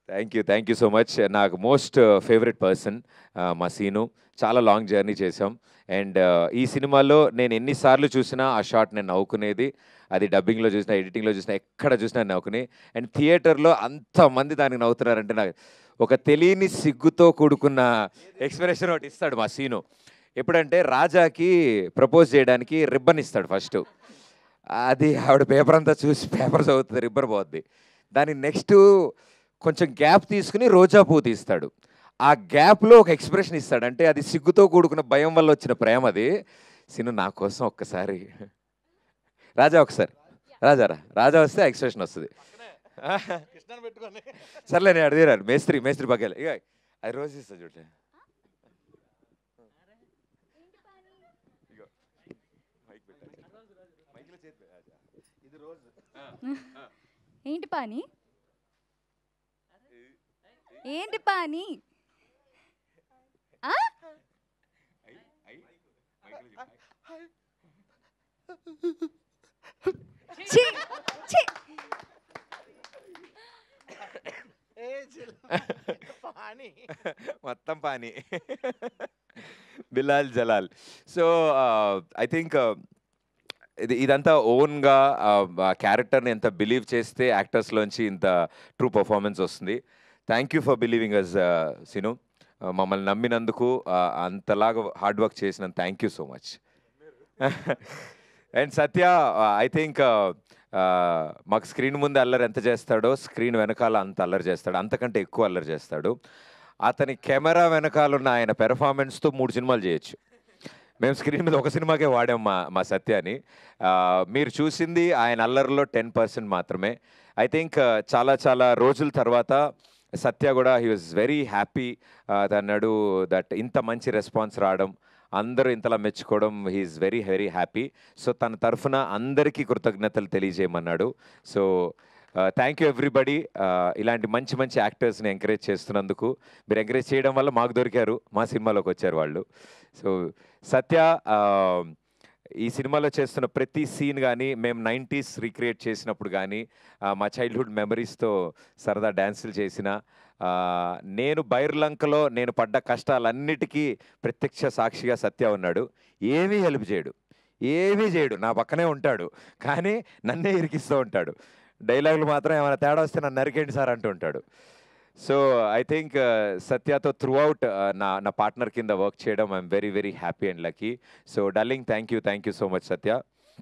Thank you so much. నాకు most favourite person మా scene. చాలా లాంగ్ జర్నీ చేసాం. అండ్ ఈ సినిమాలో నేను ఎన్నిసార్లు చూసినా ఆ షాట్ నేను నవ్వుకునేది. అది డబ్బింగ్‌లో చూసినా, ఎడిటింగ్‌లో చూసినా, ఎక్కడ చూసినా నవ్వుకుని. అండ్ థియేటర్‌లో అంతమంది దానికి నవ్వుతున్నారంటే నాకు ఒక తెలియని సిగ్గుతో కూడుకున్న ఎక్స్‌ప్రెషన్ ఒకటి ఇస్తాడు మా సీను. ఎప్పుడంటే రాజాకి ప్రపోజ్ చేయడానికి రిబ్బన్ ఇస్తాడు ఫస్టు. అది ఆవిడ పేపర్ అంతా చూసి పేపర్ చదువుతుంది, రిబ్బన్ పోద్ది. దానికి నెక్స్టు కొంచెం గ్యాప్ తీసుకుని రోజా పువ్వు తీస్తాడు. ఆ గ్యాప్‌లో ఒక ఎక్స్‌ప్రెషన్ ఇస్తాడు. అంటే అది సిగ్గుతో కూడుకున్న భయం వల్ల వచ్చిన ప్రేమ అది. సీను నా కోసం ఒక్కసారి రాజా ఒకసారి రాజా రా. రాజా వస్తే ఆ ఎక్స్‌ప్రెషన్ వస్తది. సర్లే నేను అడిగారు మేస్త్రి మేస్త్రి పక్కలే. ఇగ అది రోజు ఇస్తా చూడు. ఇగో మైక్ పెట్టాలి. మైక్‌లో చేతి పెట్టు. ఇది రోజు. ఏంటి పాని? ఏంటి పాని? ఆ? ఛీ! ఛీ! మొత్తం పానీ. Bilal Jalal. So I think ఇదంతా ఓన్‌గా క్యారెక్టర్‌ని ఎంత బిలీవ్ చేస్తే యాక్టర్స్‌లోంచి ఇంత ట్రూ పర్ఫార్మెన్స్ వస్తుంది. Thank you for believing us Sinu. మమ్మల్ని నమ్మినందుకు, అంతలాగా హార్డ్ వర్క్ చేసినందుకు thank you so much. And Satya I think మాకు స్క్రీన్ ముందు అల్లరి ఎంత చేస్తాడో స్క్రీన్ వెనకాల అంత అల్లరి చేస్తాడు, అంతకంటే ఎక్కువ అల్లరి చేస్తాడు. అతని కెమెరా వెనకాల ఉన్న ఆయన పెర్ఫార్మెన్స్తో 3 సినిమాలు చేయొచ్చు. మేము స్క్రీన్ మీద ఒక సినిమాకే వాడాం మా సత్యాని. మీరు చూసింది ఆయన అల్లరిలో 10% మాత్రమే. ఐ థింక్ చాలా చాలా రోజుల తర్వాత సత్య కూడా హీ వాజ్ వెరీ హ్యాపీ. అన్నాడు దట్ ఇంత మంచి రెస్పాన్స్ రావడం, అందరూ ఇంతలా మెచ్చుకోవడం, he is very very happy. So తన తరఫున అందరికీ కృతజ్ఞతలు తెలియజేయమన్నాడు. So thank you everybody. ఇలాంటి మంచి మంచి యాక్టర్స్ని ఎంకరేజ్ చేస్తున్నందుకు. మీరు ఎంకరేజ్ చేయడం వల్ల మాకు దొరికారు, మా సినిమాలోకి వచ్చారు వాళ్ళు. సో సత్య ఈ సినిమాలో చేస్తున్న ప్రతి సీన్ కానీ, మేము 90s రీక్రియేట్ చేసినప్పుడు కానీ, మా చైల్డ్హుడ్ మెమరీస్తో సరదా డ్యాన్సులు చేసిన, నేను బైర్లంకలో నేను పడ్డ కష్టాలన్నిటికీ ప్రత్యక్ష సాక్షిగా సత్య ఉన్నాడు. ఏమీ హెల్ప్ చేయడు, ఏమీ చేయడు, నా పక్కనే ఉంటాడు, కానీ నన్నే ఇరికిస్తూ ఉంటాడు. డైలాగులు మాత్రం ఏమైనా తేడా వస్తే నన్ను నరికేండి సార్ అంటూ ఉంటాడు. సో ఐ థింక్ సత్యతో త్రూ అవుట్ నా నా పార్ట్నర్ కింద వర్క్ చేయడం I'm very very happy and lucky. So darling thank you so much Satya.